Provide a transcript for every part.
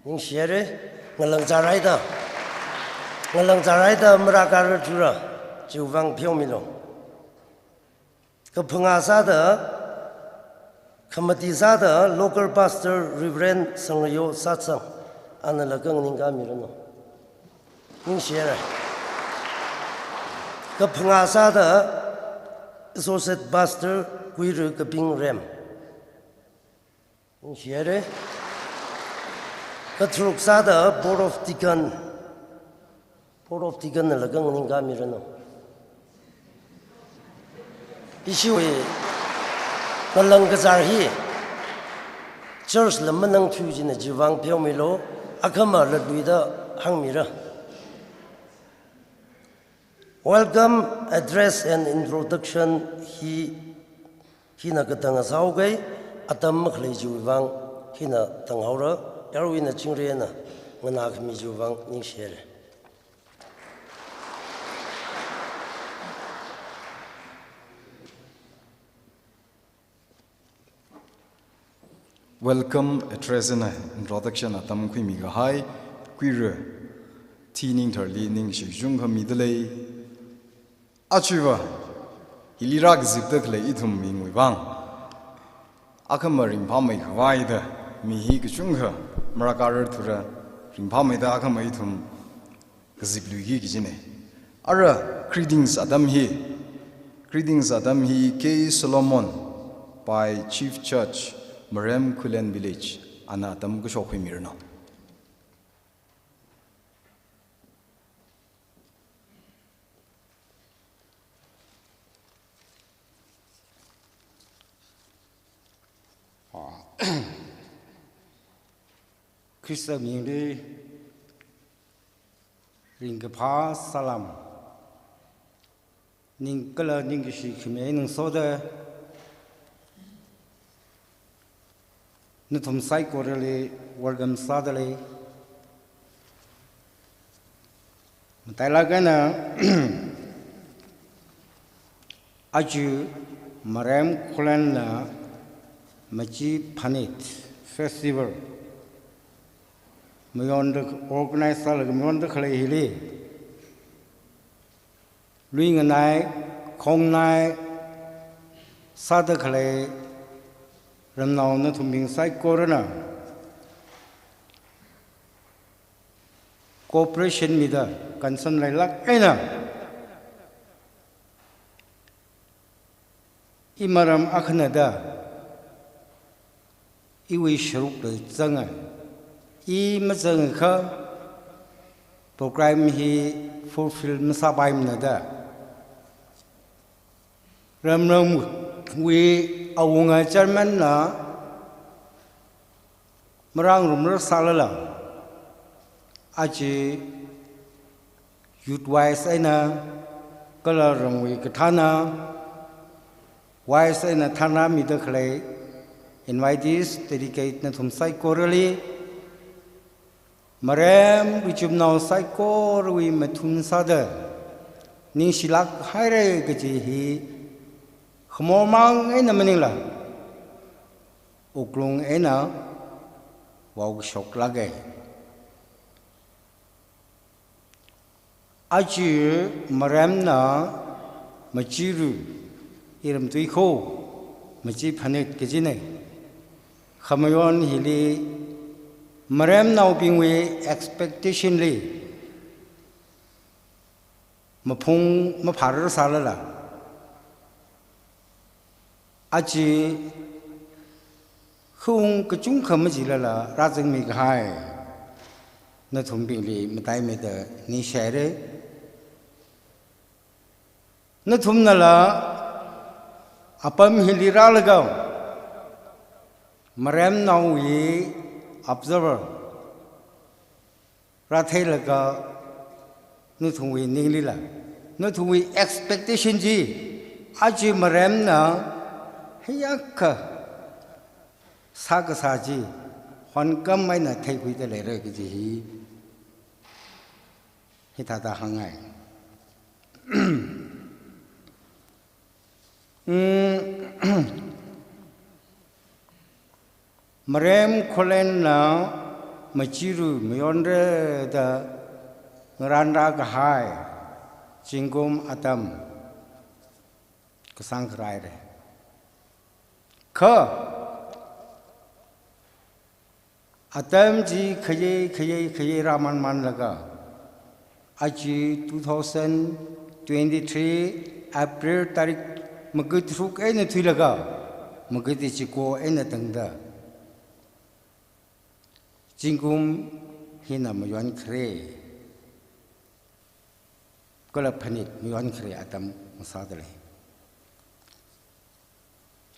您写的，我能咋来的？我能咋来的？没啥干儿住了，就往票米了。个碰阿啥的，可么第啥的 local pastor reverend 生了有啥子？按那更您干米了呢？您写的，个碰阿啥的 associate pastor 归入个兵人，您写的。Ketruk sada board of deacon na lagang ning gamira no. Isiwi nalang gazarhi church lamanang tuji na jiwang piao milo akama ladwida hangmira. Welcome address and introduction hi na katanga saugay atam makhlay jiwang hi na tanghawra. Erwin na Chingrena, Manak Mijuvang Nishere. Welcome address and introduction at Tam Quimiga High, Queer, Teening Terlining Shijung Midley Achiva, Hilirak Zipdekle Itum Ming Wivang Akamarim Pamik Vaida, Mihik Junga. Marakar Tura, Rimpameda Akamaitum, Ziplugi Gine. Ara, greetings Adam He, K. Solomon by Chief Church, Marem Kulen Village, Anatam Gushoki Mirno. Krista Mingri Ringpa Salam Ninkala Ningishi Kimen Soda Nutum Psychorally Wargam Sadali Talagana Aju Marem Kulana Machi Panit Festival Mayon organized Mayon the Clay Ring a night, Kong night, Sada Clay, Ramna to Ming Sai Corona Cooperation with the concern like Ena Imaram Akhanada Iwi Shruk the Zanga. Mazang ka program he fulfill Masabaim Nada Ramram we Awunga German na Marang Rumur Salala Aji Youth Wise Aina Kalaram we Katana Wise Aina Tana Midakle invitees dedicate Natum Psychorally Marem whichum now psycho we matun sada Nishilak Hire Gaji Homomang in a Manila Uklung Ena Wog Shok Lage Aji Maremna Machiru Iram Tuiko Machi Panet Gajine Hamayon Hili Marem now being we expectationly Mapung Mapar Salala Aji Hung Kachung Kamajilla Razing Mig High Natum Bingli Matai made the Nishere Natum Nala Apam Hiliralagam Marem now we observer Rathelaga Nutungi Nilila Nutungi expectation G Aji Maremna Hayaka Sagasaji Hon Gamina take with the letter Giji Hitata Hangai Marem Kolen now maciru meyonre da ngeranda kahai cingkum atam kesang kerai re ke atam ji khaye raman man laga aji 2023 April tarik magit ruk ene thui laga magit chi ko ene tangda cingkum hina mayon kre kala phanit mayon kre atam musadale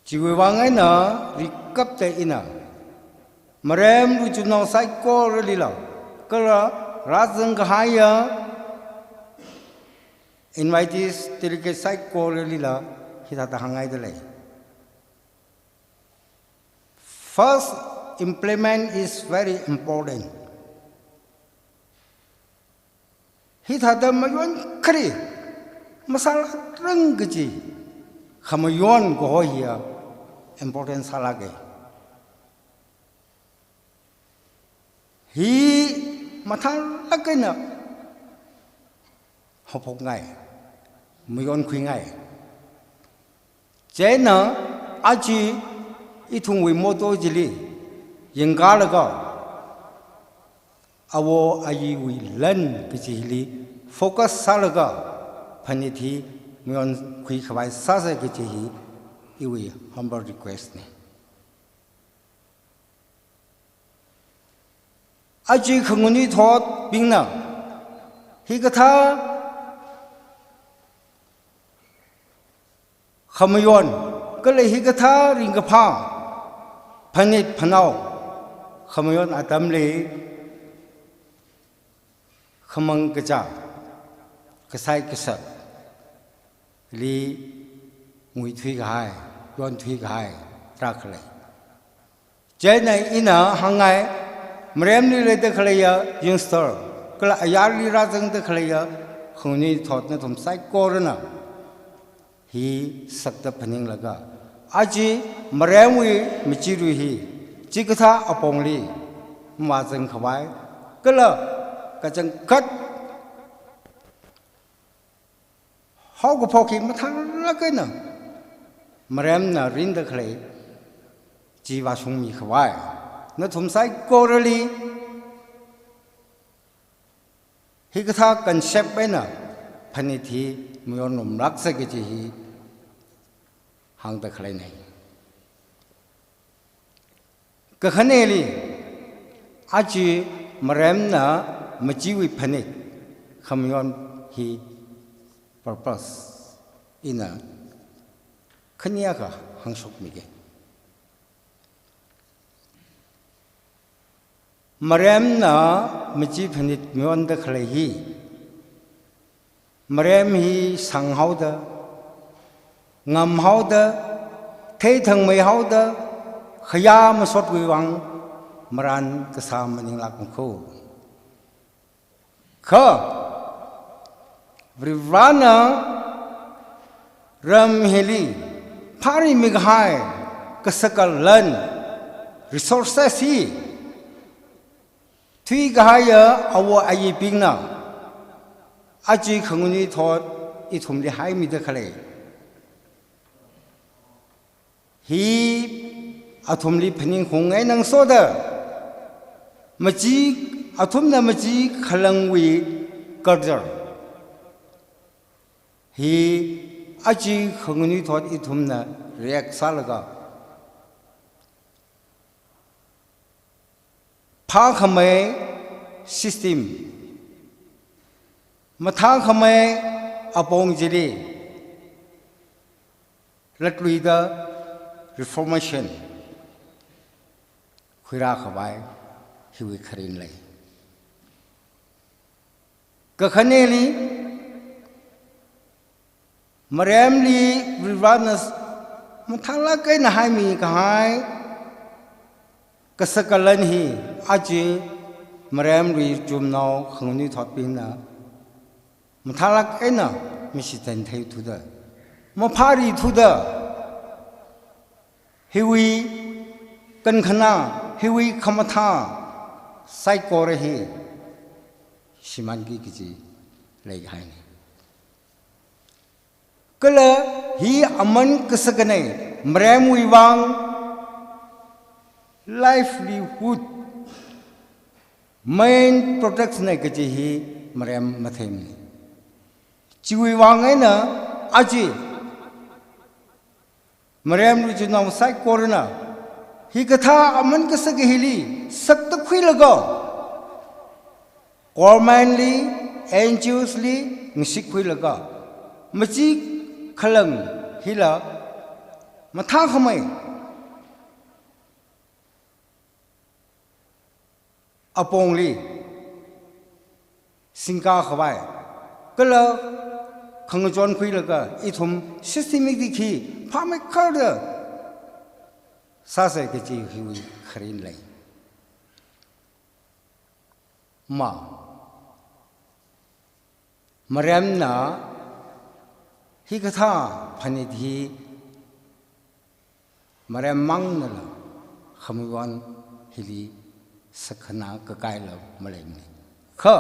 jiwe wangai na rikap te ina marem lu junau sai ko relila kala razang kahaya invitees tilike sai ko relila hita ta hangai dele first implement is very important hita ta mayon kri masala rang ji khamayon go hiya important salage hi mathang lakena hopok ngai mayon khui ngai jena aji itung wi moto jili yengalaga awo ayi wi lan kejili focus salaga phanithi mayon khui khawai sa sa keji iwi humble request ne aji khunguni thot bingna hikatha khamayon kale hikatha ringapha phanit phanau khamayon atamle khamang kacha kasai kasak li ngui thui gai yon thui gai traklai jenai ina hangai mrem ni le de khlaya youngster kala ayali rajang de khlaya khuni thot na thum sai korna hi sakta phaning laga aji mrem wi michiru hi chikatha apongli ma jang khawai kala kachang kat how go phoki mathang lagena mrem na rin de khlai jiwa sungmi khawai na thum sai korali hikatha concept bena phanithi muyonom raksa ge ji hang ta khlai nai ka khaneli aji marem na majiwi phanit khamyon hi purpose ina khania ka hangsok mige marem na maji phanit myon da khlai hi marem hi sang hau da ngam hau da thei thang mai hau da khaya ma sot wi wang maran ka sam maning lak ko kha vrivana ram heli phari mighai ka sakal lan resources hi thui gaya awo ayi pingna aji khanguni thot I thumli hai mi da khale hi athumli phaning khongai nang so da maji athumna maji khalangwi karjar hi aji khanguni thot I thumna react salaga pha khamai system matha khamai apong jili latlui da reformation khira khabai hiwi kharin lai ka khaneli mariamli vivanas mathala kai na hai mi ka hai kasakalan hi aji mariamli jumnau khangni thot ping na mathalak ena misitan thai thuda mafari thuda hiwi kan khana hiwi khamatha sai ko re hi siman ki kiji lei hai ni kala hi aman kesagane mrem wiwang livelihood main protection ne kiji hi mrem mathem ni chiwi wang ai na aji mrem lu ju nam sai ko na hi katha aman kesag hili sak ta khui laga governmently NGOsly ngsi khui laga machi khalang hila matha khamai apongli singka khawai kala khangjon khui laga ithum systemic dikhi phamai khada sa se ke chi hui khrin lai ma mariam na hi katha phani thi mariam mang na la khamwan hili sakhana ka kai la malem ni kha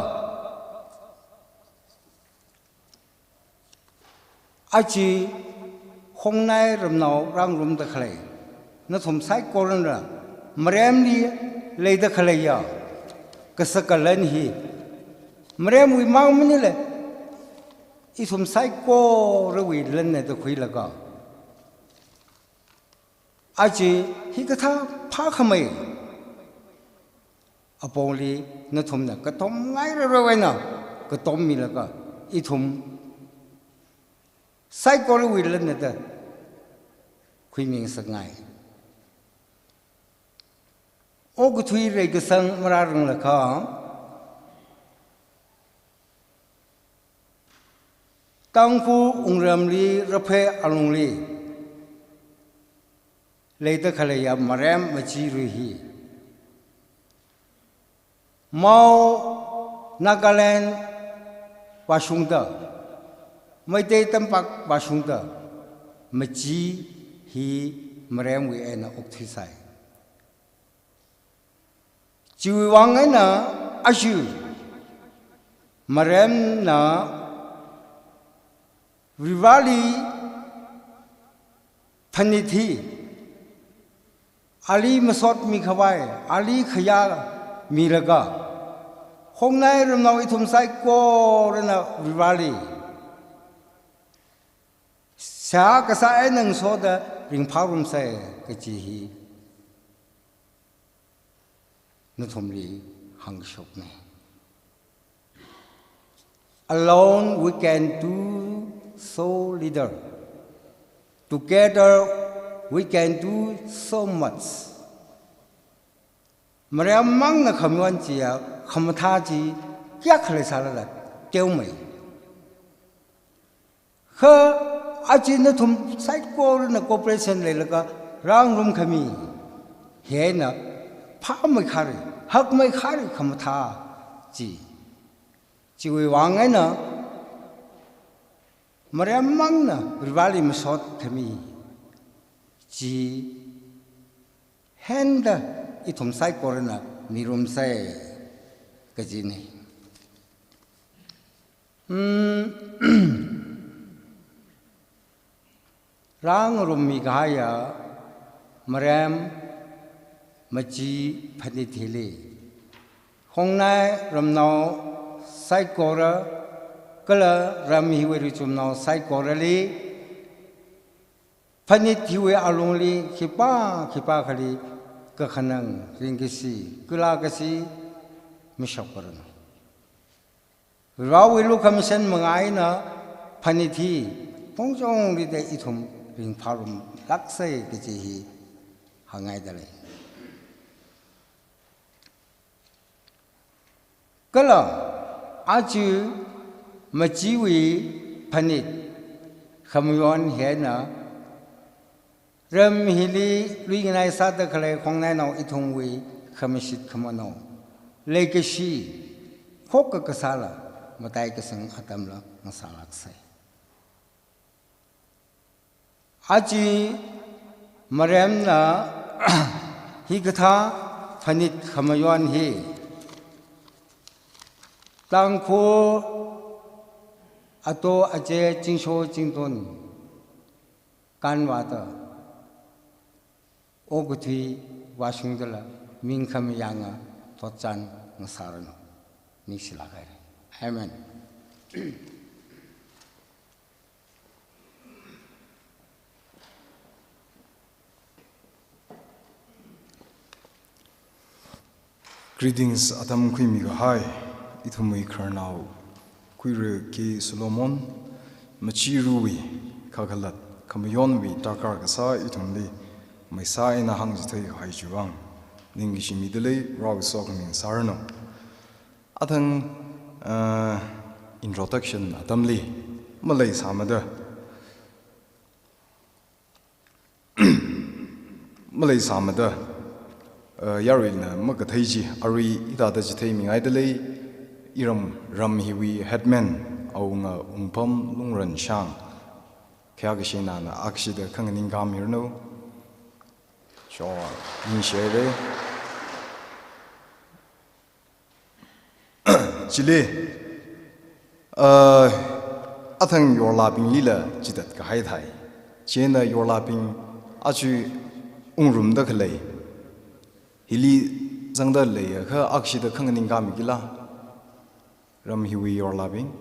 achi khongnai ramnau rang rum da khlai na thum sai koran ra mariam ni lei da khlai ya kasakalan hi mariam wi mang mini le i thum sai ko re wi len ne da khui la ga achi hi katha pha khamai apoli na thum na ka tom ngai ra wa na ka tom mi la ga i thum sai ko re wi len ne da khui ming sa ngai o gu thui re ga sang mara rang la kha tang pu ung ram li ra phe alung li le ta khale ya maram ma chi ru hi mau Nagaland Washung da mai te tampak Washung da ma chi hi maram wi na ok thi sai chiwi wang ai na ashu maram na Rivali Thanithi Ali Masot mi khawai Ali khaya mi laga hongnai ramnau ithum sai ko rena Rivali sa ka sa ai nang so da ring phaurum sai ka chi hi nu thum li hang shok ne alone we can do so little. Together we can do so much. Mariam mang na khamwan chia khamtha ji kya khale sala la teu mai. Kha aji na thum sai ko na cooperation le la ka rang rum khami he na pha mai khari hak mai khari khamtha ji ji wi wang ai na Mariam mang na rivali masot kami ji henda itum sai korna mirum sai kajini rang rumi gaya Mariam maji phani thili hongnai ramnau sai kora kala rami hiwe chumnau sai korali phanit hiwe alungli khipa khali ka khanang ringisi kula kasi mishaparan rawi lu commission mangai na phanithi pongjong ri de ithum ring pharum laksai ke ji hi hangai dale kala aju majiwi phanit khamyon hena ram hili luingai sa da khale khongnai nau ithung wi khamishit khamano legacy khok ka sala matai ka sang atam la masalak sai aji mariam na hi gatha phanit khamayon hi 当初阿多阿姐经说经顿干话的，我个推瓦兄的了，明看么样啊，多赞我杀人，你是哪个人 ？Amen。Greetings, Adam Kui Migahai, Itumui Karnau, Quire Ki Solomon, Machiruwi, Kakalat, Kamayonwi, Dakar Gasa, Itumli, Maisa in a Hangzite Haijuang, Ningishi Midley, Raw Sogan in Sarno. Athan introduction, Adamli, Malay Samada. Malay Samada. Yarina Makateji, Ari, Ida the Jitami Idle, Iram Ram Hiwi, Headman, Aunga Umpam, Lungran Shang, Kagashina, Akshi the Kanganingam Mirno, Shaw, Nishere, Chile, Athang your lapping lila, Jitat Kahaitai, Jena your lapping, Achu Unrum the Kalay. Hili zangda le ka akshi da khangning ga migila ram hiwi your loving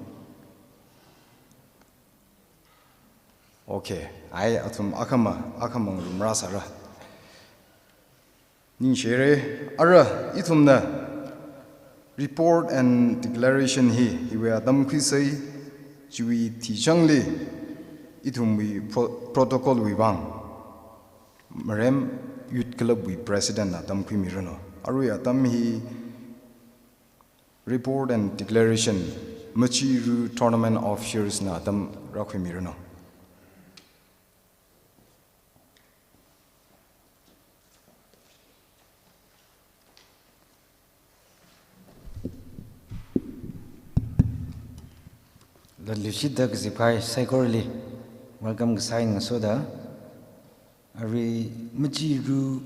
okay ai atum akamang rumra sara ni shere ara itumna report and declaration hi we adam khisai chui thi changli itumwi protocol wi bang marem Youth Club we President Adam Kui Mirano. Arui Adam he report and declaration Machiru tournament officers na Adam Rakui Mirano. The Lushida Zipai Psychorally welcome sign soda. Ari Machiru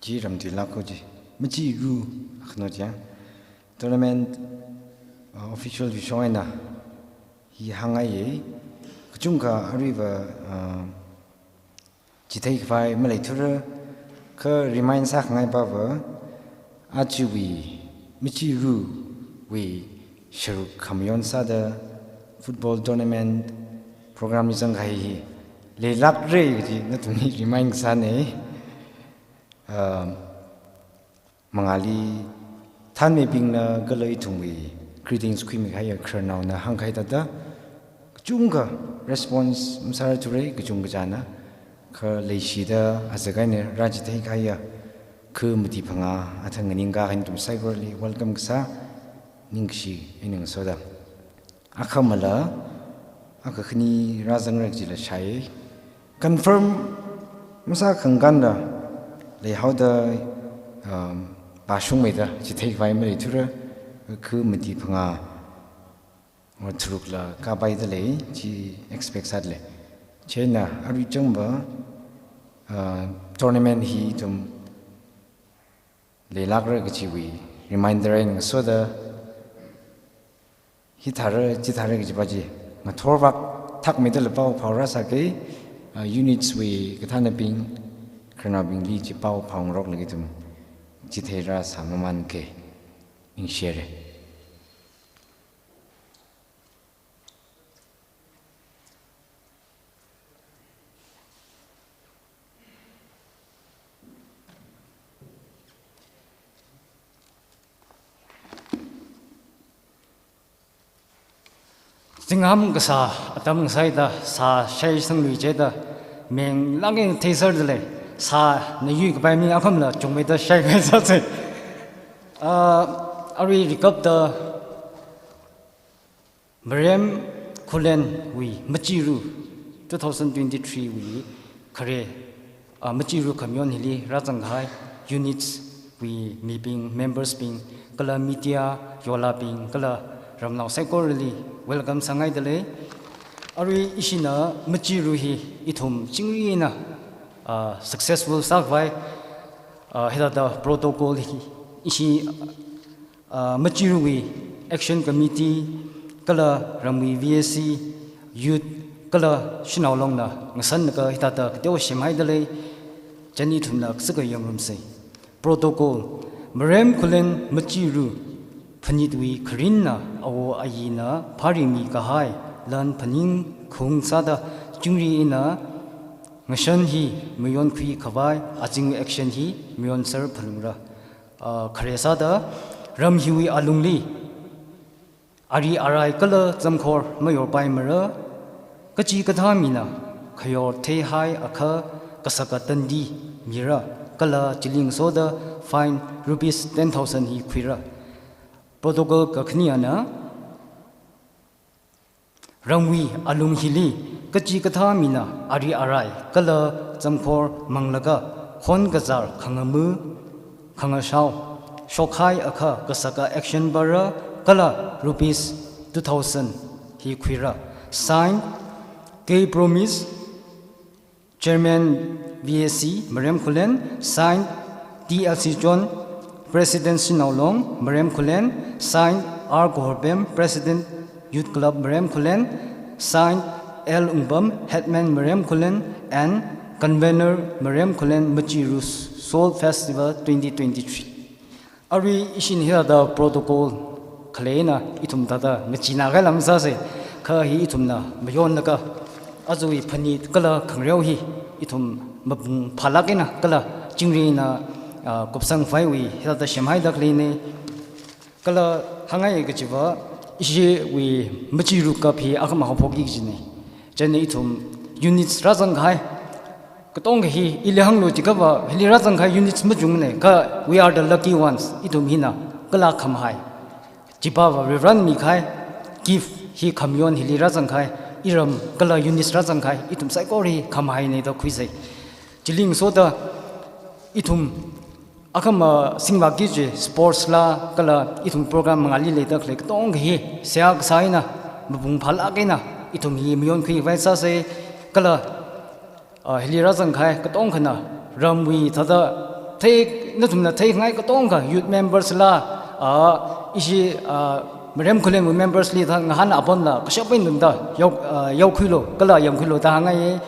Jiram Dilakoji Machiru Aknoja tournament official Vishoina he hangaye Kujunga Ariva Jitek by Malatura Ka reminds Hakangai Bava Achiwi Machiru we Sharu Kamyon Sada football tournament program is Zangai. Le lak re ji na tuni remind sane mangali than me ping na galai thungwi greetings khimi khaya khranau na hangkhai ta da chunga response msara ture kchunga jana kha leishi da azagai ne rajithai khaya khu muti phanga athangning ga hin tum cyberly welcome sa ningshi ining soda akhamala akakhni razang rajila shai confirm masa khanganda le how the bashung me da jithai vai me thura khu mati phanga or thurukla ka bai da le ji expect sad le chena ari changba tournament hi tum le lagra gi wi reminder in so the hi thara ji thara gi baji ma thorbak thak me da le pau phawra sa ke units we kathana ping krana bing li chi pau phang rok lagi tum chithera samaman ke in share Singam gasa atam saida sa shai sang lui jeda meng langeng taser dele sa na yu ka mi akham la chungme da shai ga sa che ari recap the Mariam Kulen we Machiru 2023 we khare Machiru community Rajanghai units we meeting members being kala media yola being kala Ramnau Psychorally welcome Sangai Dele Ari Ishina Machiruhi Itum Chingina successful Sagwai head of the protocol Ishi Machiruhi Action Committee, Kala Ramwi VSC, Youth, Kala Shinalong na, Ngasan ka hitata, Kdewa Shimai Dale, Jani Tumnak, Saka Yamrum say. Protocol, Marem Kulen Machiru, Panitwi Karina, Awo Ayina, Parimi Kahai, Lan Paning, Kung Sada, Jungri Ina, Ngashan hi, Mayon Kui Kawai, Ajing Action hi, Mayon Sir Palura. Karesada, Ram Hui Alungli, Ari Arai Kala Zamkor, Mayor Baimara, Kachi Katamina, Kayor Te Hai Aka, Kasaka Tandi, Mira, Kala Chiling Soda, fine rupees 10,000 hi Quira. Protocol Kakniana, Ramwi Alung Hili, Kachi Katamina, Ari Arai, Kala Zamkor Manglaga, Hon Gazar, Kangamu, Kangashao, Shokai Aka, Kasaka Action Bara, Kala rupees 2,000 hi Quira. Signed, K Promise, Chairman VSC, Mariam Kulen, signed, DLC John, President Sinaulong, Mariam Kulen, signed, R. Gorbem, President Youth Club Mariam Kulen, signed, L. Umbam, Headman Mariam Kulen, and Convener Mariam Kulen Machirus Soul Festival 2023. Ari ishin here the protocol Kalena itum tada Machina Galam Sase, Kahi itumna, Mayonaka, Azui Panit, Kala Kangriohi, itum Mabung Palakina, Kala, Jingrina, Kopsang Faiwi, here the Shemai Dakline, Kala Hangai Gachiva, Ishi we Machiru Kapi, Akamahopoki Jini, Jenitum, units Razangai. Katonghi, Ilihanglo Tikava, Hilirazankai units Majumne, Ka, we are the lucky ones, Itumhina, Kala Kamhai. Jipava, Reverend Mikai, give he Kamyon, Hilirazankai, Iram, Kala units Razankai, Itum Saikori, Kamhai Neda Quise. Jiling Soda, Itum Akama Singwa Gije, Sports La, Kala, Itum program Mangali later, like Tonghi, Siak Saina, Mabung Palagina, Itum Hi, Mion Kui Vaisase, Kala. Hilirazan Kai Katongana, Ramwi Tada, take Natumna take Nai Katonga, youth members la, Ishi Mariam Kulem members lead Hana Abonda, Kashapinda, Yokulo, Kala Yamkulo, Tahangaye,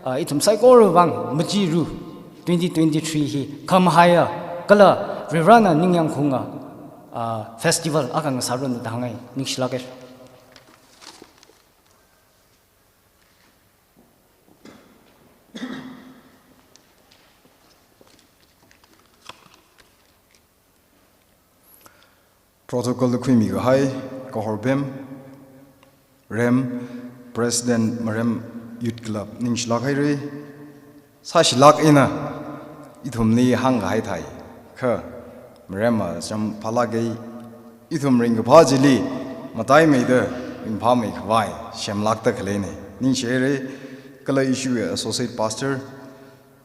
Itum Saikoro Wang, Majiru, 2023, come higher, Kala, Rirana Ningyang Kunga, Festival, Akang Sarun, Tahangai, Nishlakesh. Protocol the Queen High, Kohorbem, Rem, President Marem Youth Club, Ninch Lakiri, Sash Lak Ina, Itumni Hang Hai Thai, Ka, Marema, Jam Palagay, Itum Ring Pajili, Matai Maida, Impami Kawai, Shem Lakta Kalene, Ninchere, Kala issue Associate Pastor,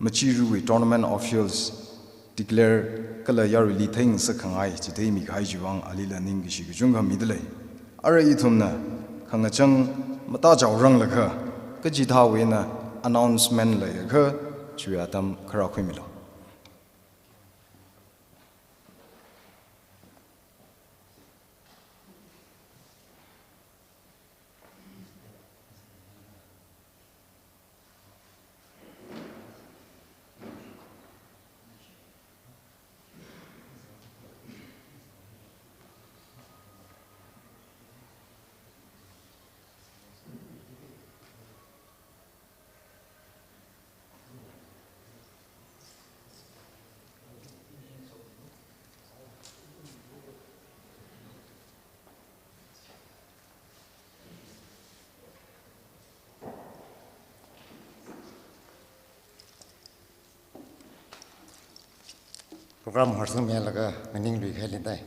Machiru Tournament Officials. Declare Kala Yarili things a Kangai, Chitami Kaijuang, Alila Ningishi, Junga Midley. Ara Itumna, Kangachang, Mataja Ranglaka, Kajita Wina, announcement like her, Chuatam Karakwimilo. Program Harsang Melaga, Mening Lui Helidai.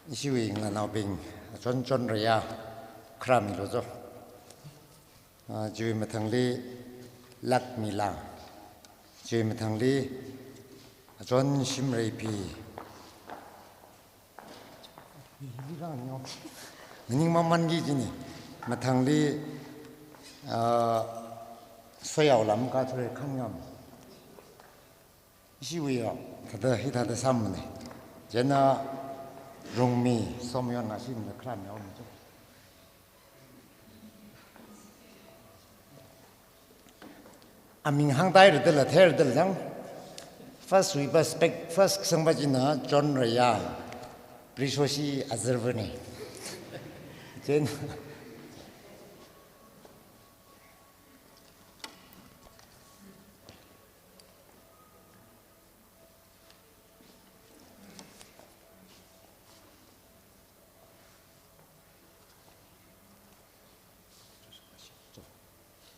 Issuing now being John Ria, Kram Lozo, Jui Matangli, Lak Mila, Jui Matangli, John Shimray P. Mening Mamangi Jini, Matangli Soya Lam Gatre Kanyam. She will the hit at the summoning. Jenna รงมีสมยอนอาชีพในครั้งนี้อามิงหางใต้หรือเดลเทอร์เดลจัง first we respect first สังบัจินะจอนเรียปริโชชีอาเซอร์เวนีเจน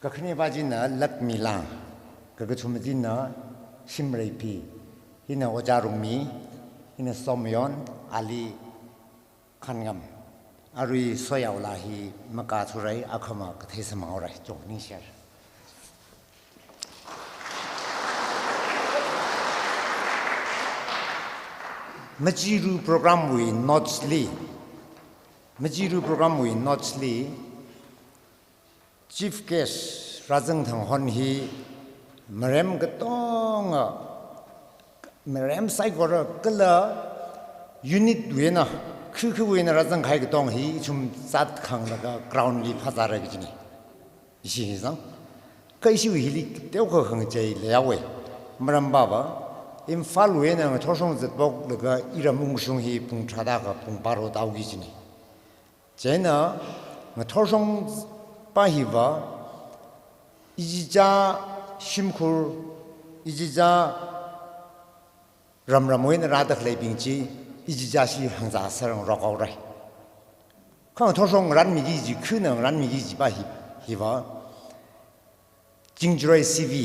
ก็ขึ้นมาจีน่ะลักมิลาก็ชุมจีน่ะชิมเรพีฮิน่ะอจารุมีฮิน่ะสมยอนอาลีขันกำอารีสวยเอาลาฮีมากาทุไรอาขมากเทสมาอะไรจงนิเชร์มาจีรูโปรแกรมวินนอตสลีมาจีรูโปรแกรมวินนอตสลี Chief Guest รัฐจังทางฮอนฮีมเร็มก็ต้องมเร็มไซกอร์ก็ละยูนิตเวนะคือเวนะรัฐจังใครก็ต้องฮีชุมซัดขังแล้วก็กราวน์ลีพัฒนาอะไรกันนี่อีสิ่งนั้นก็อีสิ่งฮีลิเดี๋ยวก็ขังใจแล้วเว้ยมเร็มบ้าบ่อิมฟัลเวนะทศงจัดบอกแล้วก็อีรมุงชงฮีปุ่งชาดากปุ่งปารุดเอากิจนี่เจนะทศงป้าหิวะอิจิจาชิมคูอิจิจารำมวยนราดักเลยปิงจีอิจิจาชีหังจาสรังรอกเอาไรข้างทศงรันมีกี่จีคืนรันมีกี่จีป้าหิวะจิงจรายซีวี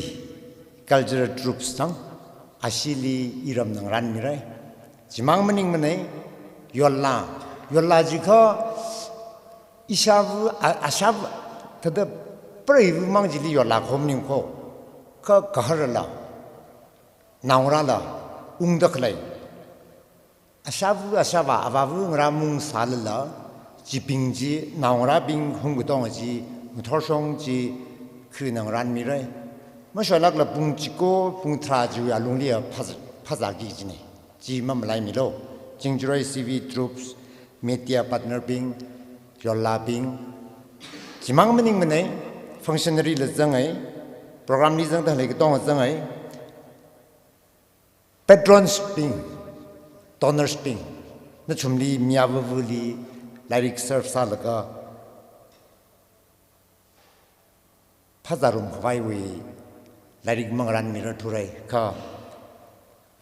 cultural troops ทั้งอาศิลีอิรำนังรันมีไรจิมังมันยิ่งมันเนี่ยยอลลาจีเขาอิชาบอาชาบแต่เด็กปริวิมังจิลียอลาคมนิ่งเขากหระละนาวระละดักเลยอาชาบอาบาบุงรามุงสาลละจีปิงจีนาวระปิงหงกุตองจีมุทอชงจีคือนางรันมีไรไม่ใช่ลักละปุงจิโก้ปุงทราจูอาลุงเลียภาษากีจีนี่จีมันไม่มีโลจิงจุไรซีวีทรูปส์เมเดียพาร์ทเนอร์ปิงยอลลาปิงจิมังมันยิ่งมันเนี่ยฟังก์ชันรีเลยจังไงโปรแกรมนี้จังแต่ไหนก็ต้องจังไงเปตรอนสปิงดอนเนอร์สปิงนั่นชุมลีมีอาวุธลีไลริกเซิร์ฟซาลก็ภาษารุ่มขวายวีไลริกมังรันมีรทุเรก็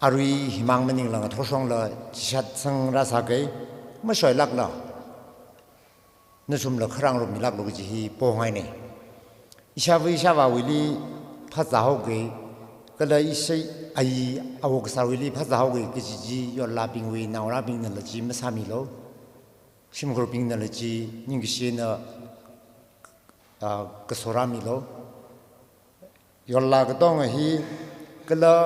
อารุยหิมังมันยิ่งหลังทศงละชัดสังราสาเกยไม่ช่วยลักละนั่นชุมละครั้งรุ่มมีลักลูกจีฮีโป้ให้เนี่ยอิชาวาวิลีภาษาฮอกเกยก็เลยอิชัยไออาวกษาวิลีภาษาฮอกเกยก็จียอลลาปิงวีนาวราปิงนั่นละจีไม่สามีโลชิมกรปิงนั่นละจียิ่งเชียนะกษรามีโลยอลลาก็ต้องฮีก็เลย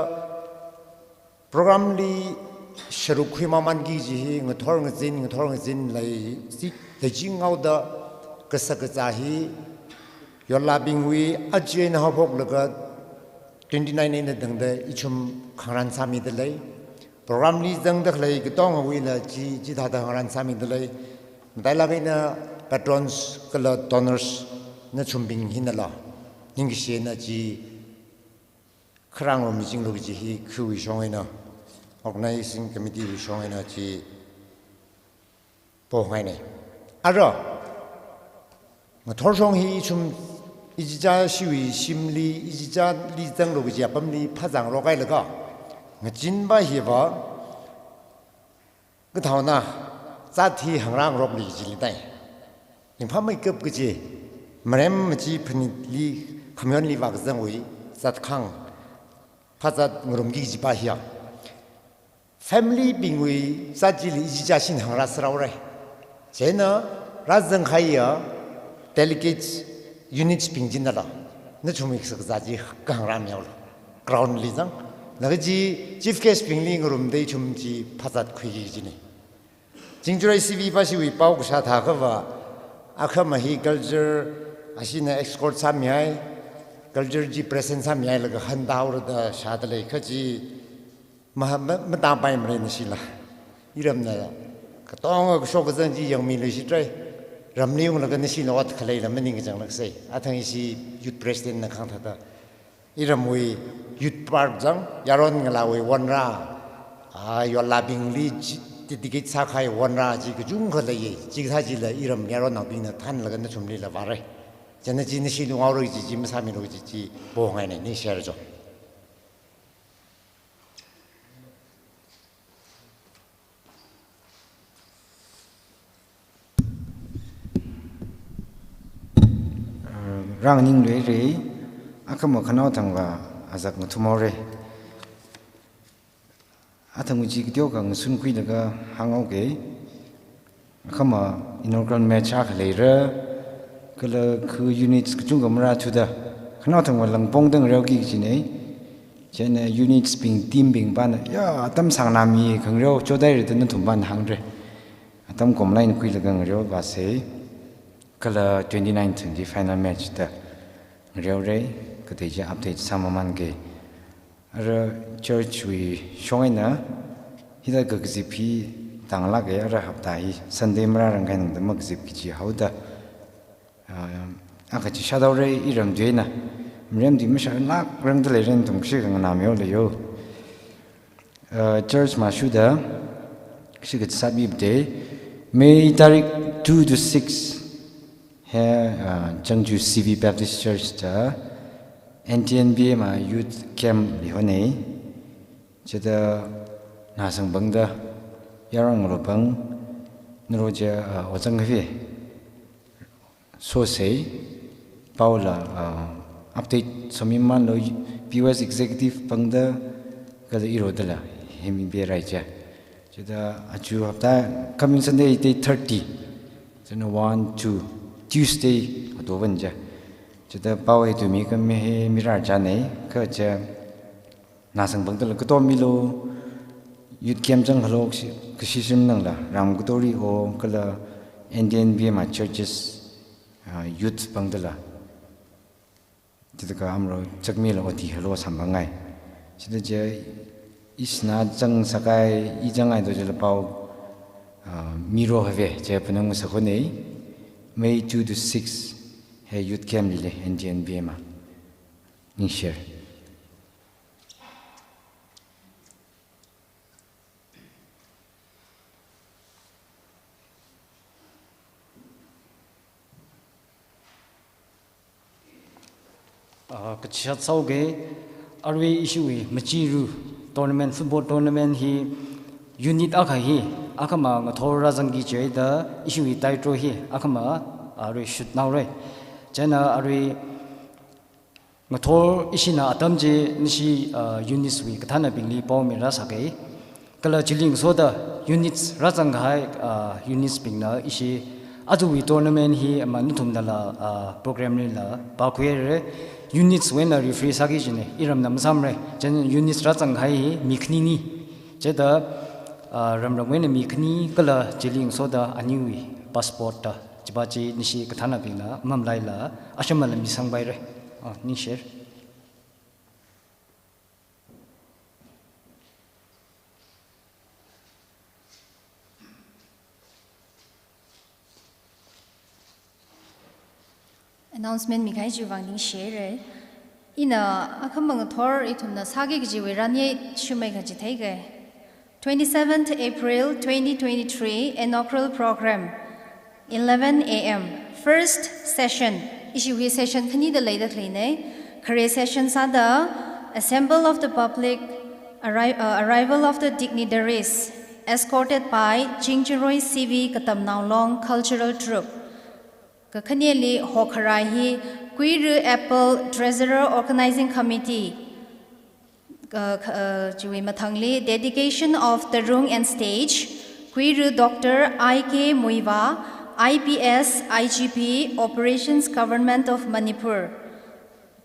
โปรแกรมลีสรุปขึ้นมามันกี่จีฮีงทอร์งจินเลยสิแต่จริงเอาเดกษกษาฮียอลลาบิงวีอาเจียนหอบกแล้วก็29นี่ดังเดอิชุมขังรันสามีเดเลยโปรแกรมนี้ดังเดเลยก็ต้องวิละจีท่าทางขังรันสามีเดเลยแต่ละเป็นเปตรอนส์ก็เลยดอนเนอร์สนั่นชุมบิงหินละยิ่งเสียนะจีครั้งเรามีจริงลูกจีฮีคือวิชงเองนะ organizing committee วิชงเองนะจีโป้ให้เนี่ยอะไรมาทอชงฮีชุมอิจฉาชีวิตชิมลีอิจฉาลีจังลูกจีปั๊มลีพัฒน์รอไกลแล้วก็มาจินบ้าฮีบ่ก็เท่านั้นจัดที่ห่างร่างรบลีจีลีได้ยังพัมไม่เก็บก็จีมาเริ่มมาจีพนิลีขมิ้นลีวักจังวิจัดขังพัฒน์งรมกีจีบ้าฮีfamily บิงวิจัดจีลีอิจฉาชินห่างรัสเราเลยเจนะรัฐจังใครdelegates units 平均的了，那出门是个啥子更难苗了，ground 里上那个是 chief guest 平里我们得出门去拍照可以的呢。经过 CV 把是为包个啥他个话，阿克嘛是 culture 还是那 escort 啥米爱 culture 是 present 啥米爱那个很大的啥的嘞，可是嘛打败没那些啦，伊人那ก็ต้องก็โชคก็จะยังมีเลยสิเจ้รำนิ้วแล้วก็นี่สินวัดขลัยแล้วมันนี่ก็จังนักเสียอาทั้งอีสิยุดประธานนักขังทัดอีรำมวยยุดปาร์จังยารอนกันลาวยวันราอยู่ลาบิงลีติดกิจสักให้วันราจีก็จุ่มขลัยจีก็ท่าจีเลยอีรำยารอนนักบิงนั้นท่านแล้วก็นั่งชมลีละวาร์จะนั่นจีนี่สินเอาเลยจีไม่สามีเลยจีโบ้งไงเนี่ยนี่เชื่อจ้ะร่างนิ่งเลยเลยอาคำว่าขนาวทั้งว่าอาจากมาทุ่มเอาเลยอาทั้งมุจิกเดียวกันสุนคุยแล้วก็หางเอาเก๋อาคำว่าอินโนกรันแมชาขเลยเร่ก็เลยคือยูนิตจุงกับมราชุดาขนาวทั้งว่าหลังปงตั้งเรียวกี่จีนี่เช่นยูนิตสปริงทีมบิงบ้านย่าตั้มสังนามีขังเรียวโจได้หรือตั้งทุ่มบ้านหางเลยตั้มกลมไล่คุยแล้วกันเรียวบาเซ่ก็เลย2019 final match แต่เรียวเลยก็ได้จะอัปเดตสามวันเกอร์เชิร์ชวีช่วงนี้นะที่ได้ก็จิบพี่ต่างหลักเออร์หับตายสันเดย์มารังกันแต่มักจิบกิจเขาแต่อาจจะชาดาวเลยอีรำด้วยนะเรื่องที่ไม่ใช่นักเรื่องที่เรื่องตรงนี้กันน้ำเยอะเลยโย่เชิร์ชมาชูดาคือก็สับบีบเดย์May 2 to 6 Chengdu CV Baptist Church ta NTNBA ma youth camp li hone cheda nasang bangda yarang ro bang nroja ojang he so sei paula update somiman lo POS executive bangda kala irodala hemi be raija cheda aju hafta coming Sunday day 30 jana 1 2 Tuesday ตัววันจ้ะจะได้เป้าให้ตัวมีก็ไม่ให้มีราชาไหนก็จะน่าสังบังตัวก็ต้องมีโลยุดเกี่ยมจังฮัลโหลก็ชิมนั่งละรำก็ตัวรีโอก็ละ NTNB มา churches ยุดบังตัวละจะได้ก็อำเราจักมีเราอดีฮัลโหลสัมบังไงจะได้จะอิสนาจังสักไออีจังไงตัวจะละเป้ามีโรฮเวจะเป็นองค์สักคนนี้May 2 to 6 ให้youth campเลย NTNB มานี่เชื่อก็ชัดเศร้าเกออาร์วีอิชูวีมาจีรูทัวร์นาเมนต์ฟุตบอลทัวร์นาเมนต์ฮียูนิตอาคาฮีอาคมาทอราจังกีเจดาอิชูวีไตโตฮีอาคมาอาร์วีชุดนาวเลยเจน่าอาร์วีมาทอร์อิชินาอัตมเจนิชิยูนิตวีกท่านบิงลีปอมีราสักเกก็เลยจิลิงโซดายูนิตราจังไฮยูนิตบิงนาอิชิอาจูวีทัวร์นาเมนต์ฮีมันนุทุมดาลาโปรแกรมนี้ละบาคุเอเรUnits when a refresh sagijine iram nam samre jen units ra chang hai mikni ni jeda ram ram when mikni kala jiling soda aniwi passport ta jibaji nishi kathana bina mamlai la ashamal mi sangbai re ni share announcement mi khai jiwang ding share ina akhamang thor ithumna sage gi werani shumai ga ji thaiga 27th April 2023 inaugural program 11 am first session issue session khani da laida khline khare session sada assemble of the public arrival of the dignitaries escorted by Jingjiroi CV Katamnaulong cultural troupe Kakhanieli Hokarahi Kuiru Apple Treasurer Organizing Committee Jui Mathangli dedication of the room and stage Kuiru Dr. I.K. Muiva IPS IGP Operations Government of Manipur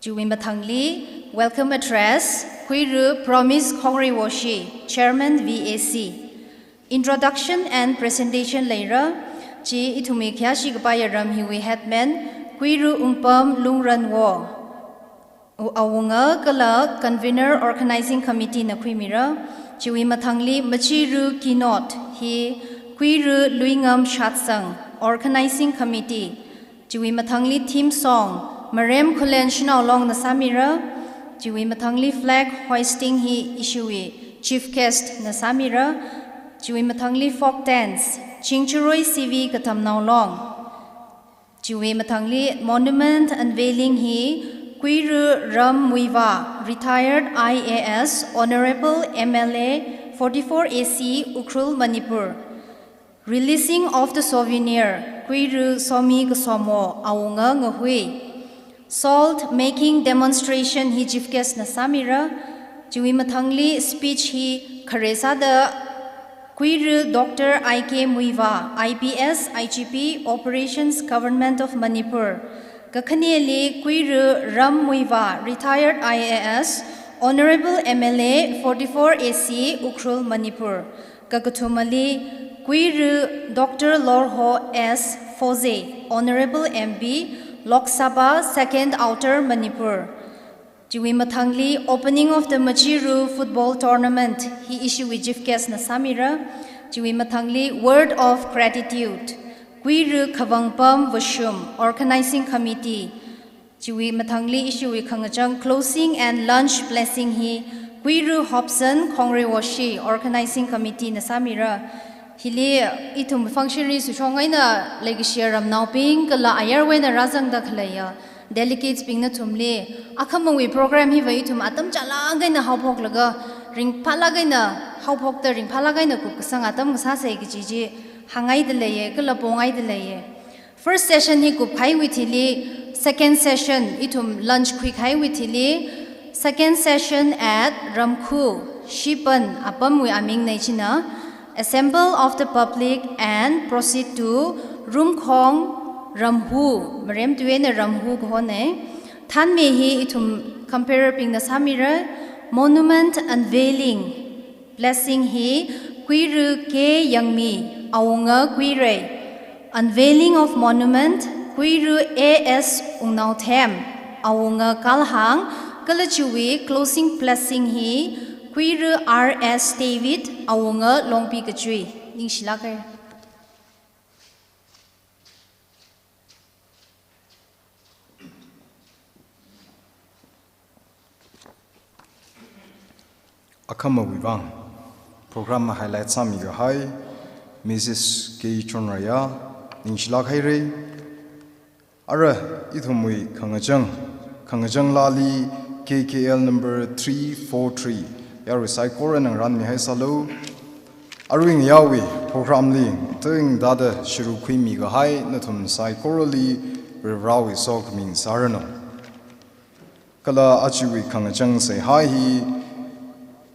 Jui Mathangli welcome address Kuiru Promise Khongriwoshi Chairman VAC Introduction and presentation later Chi itumi kyashi gpaya ram hiwi headman Kuiru Umpam Lungran Wo Awunga kala convener organizing committee na kuimira Chiwi mathangli Machiru Kinot hi Kuiru Luingam Shatsang, Organizing Committee, Jiwi Mathangli Theme Song, Marem Kulen Shinao Long Nasamira, Jiwi Mathangli Flag Hoisting Hi Ishui, Chief Guest Nasamira, Jiwi Mathangli Folk Dance, Chingchuroi CV Katam Nao Long, Jiwi Mathangli Monument Unveiling Hi, Kuiru Ram Muiva, Retired IAS, Honorable MLA, 44AC, Ukrul, Manipur. Releasing of the souvenir, Kuiru Somi Gasomo, Aunga Ngahui. Salt making demonstration hi chief guest Nasamira, Jiwi Mathangli speech hi Karesa the Kuiru Dr. IK Muiva, IPS, IGP, Operations Government of Manipur. Gakhanieli Kuiru Ram Muiva, retired IAS, Honorable MLA, 44AC, Ukrul, Manipur. Gagatumali Kuiru Dr. Lorho S. Foze, Honorable MP, Lok Sabha, 2nd Outer, Manipur. Jiwi Mathangli, opening of the Machiru football tournament, he issued with chief guest Nasamira. Jiwi Mathangli, word of gratitude. Kuiru Kavangpam Vashum, organizing committee. Jiwi Mathangli issue with Kangajang, closing and lunch blessing he. Kuiru Hobson, Kongre Washi, organizing committee Nasamira. Hili itum functionary sushongaina legishia ram nauping kala ayarwena razang da khlaya delegates ping na tumle akhamwi program hi vai tum atam chala gaina hawphok laga ring phala gaina hawphok ta ring phala gaina ku sang atam sa sai gi ji hangai de leye kala pongai de leye first session hi ku phai with hili second session itum lunch quick hai with hili second session at Ramkhu Shipan apamwi aming nei china assemble of the public and proceed to Rumkhong Ramhu, Marem Tuene Ramhu Ghone, Tan Mehi itum compare ping the Samira, monument unveiling, blessing he, Kuiru Ke Yangmi, Aunga Kuire, unveiling of monument, Kuiru AS Ungnau Them, Aunga Kalhang, Kalachui, closing blessing he, Kuiru RS David, Awunga Longpi Kachui, Ning Shilakar. Akama Wivang, program highlight Samiga High, Mrs. K. Chonraya, Ning Shilakare, Ara Itumui Kangajang Lali, KKL number 343. Yaru Saikor and Ran Mihai Salo Arwing Yawi program li doing dada Shiru Quimi Gahai Natum Saikorali Rawi Sok means Sarano Kala Achiwi Kangajang say hi he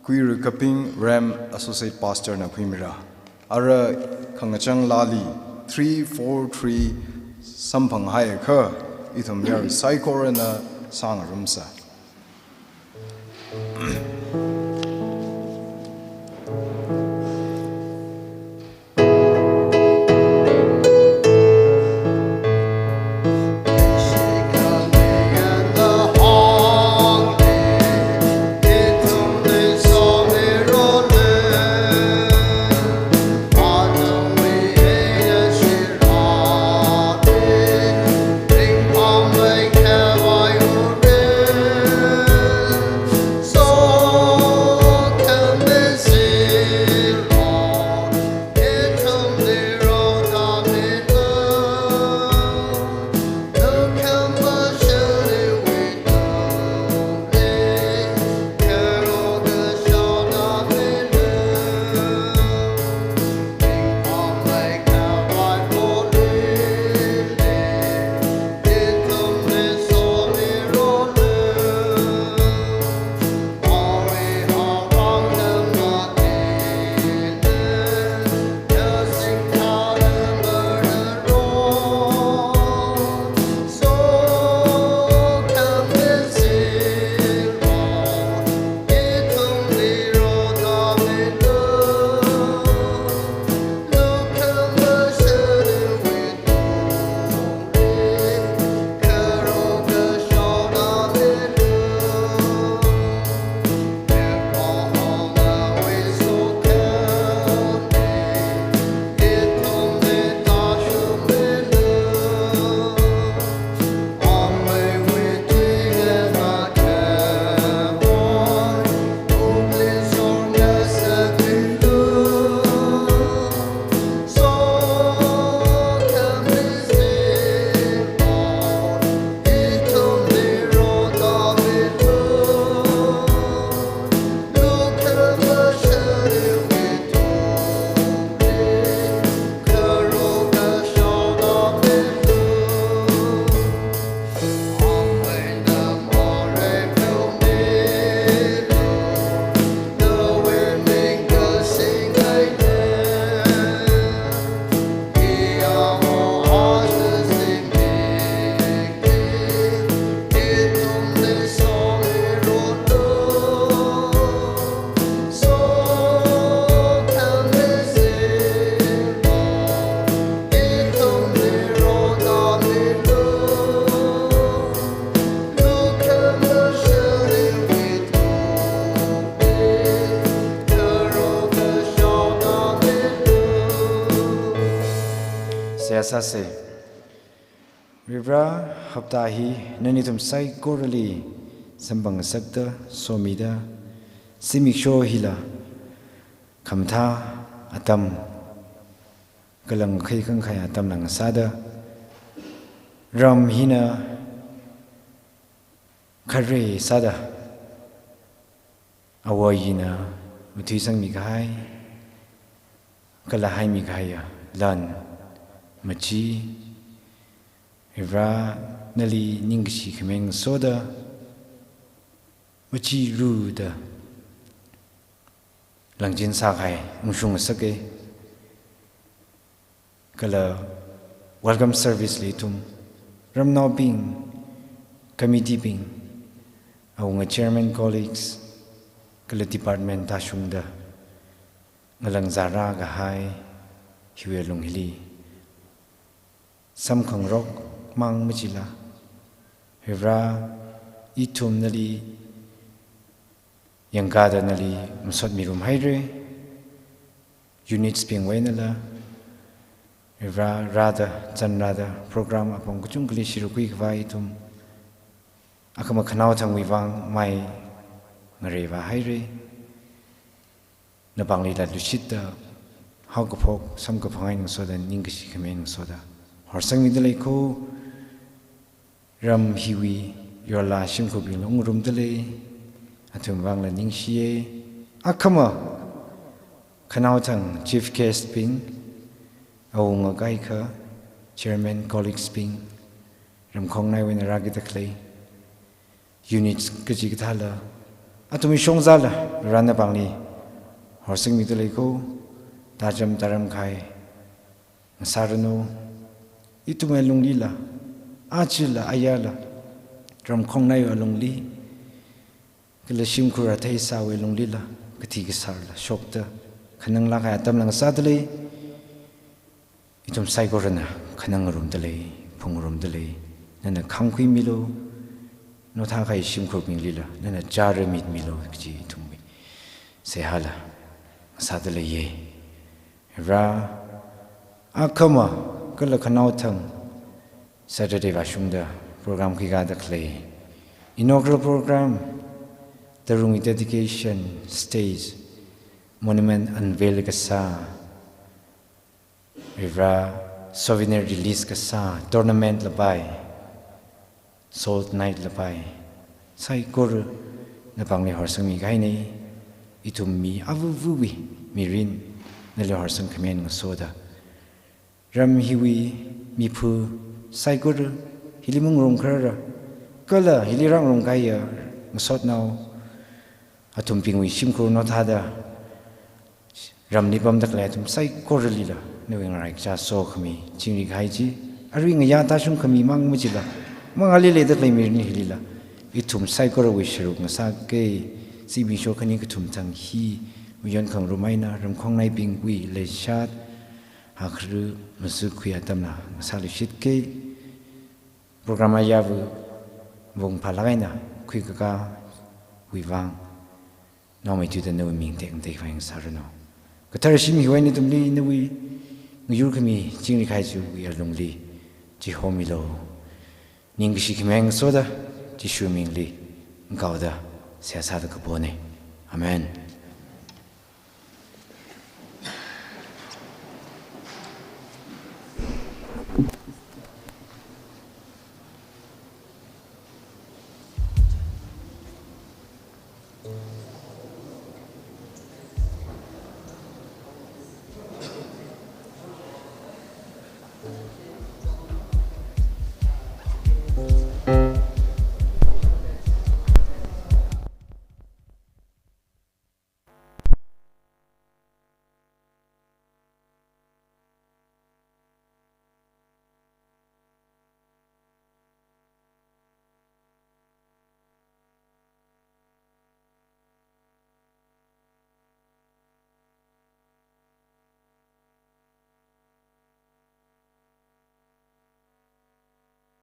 Kuiru Kaping Ram Associate Pastor na Quimira Ara Kangajang Lali 343 Sampang Hai Ka Itum Yaru Saikor and Sang Rumsa. Make saya sase Ribra haptahi nanitum sai korali sambang sakta somida simiksho hila kamtha atam kalang khai kang khai atam nang sada ram hina khare sada awayina uthisang migai kalahai migaya lan machi Ivra nali ningshi kemeng soda machi ruda langjin sakai ngshung sake kala welcome service litum ramno bing committee bing awang chairman colleagues kala department tashungda ngalang zara ga hai hiwe lunghili sam khang rok mang machila hevra itum nali yangada nali msot mirum haire units ping wainala hevra rada chanrada program apong kuchung kli shirukui kwa itum akama khanau thang wiwang mai ngarewa haire nabangli la luchita hawkapok samkapangai soda ningshi khameng soda horsang midalai ko ram hiwi yola shimko bin ongrum dale atum wang la ningshiye akama khanau thang chief guest ping awung gai kha chairman colleagues ping ram khong nai wen ragi taklei units kaji thala atumi shongzala rana bangli horsing midalai ko tajam taram khai sarano itumai lunglila achila ayala ram khongnai alungli kala shimkura thai sawe lunglila kathi ke sarla shokta khanang la ka tamlang sadle itum saigorana khanang rum dale phungrum dale nana khangkhui milo no tha kai shimkhur pinglila nana jar mit milo ji thumbi se hala sadle ye ra akama kala khanau thang Saturday Vashunda program Kigada Clay. Inaugural program the Rumi dedication stage monument unveil kasa Rivra souvenir release kasa tournament labai salt night labai sai kor na pangli horsang mi gai nei itum mi avuvuwi mirin nale horsang khamen soda ram hiwi mi phu Saigur hilimung rong kara kala hilirang rong kaya ngasot now atum pingwi shimkur no thada ram nipam dakla atum saigur lila newing rai cha so khami chingri khaiji arwi ngya ta shung khami mang mujila mangali le daklai mirni hilila itum saigur wi shiru ngasa ke sibi sho khani kutum tang hi uyon khang rumaina ram khong nai pingwi le shat akhru masu khuya tamna masali shitke programa yavu vong palagaina khuika wiwang nomai tu the no ming tek tek phang sarno katar shimi hoini tumli nui nguyur khami jingri khai chu wi alungli ji homilo ningshi khimeng soda ji shumingli ngawda sia sa da ko bone amen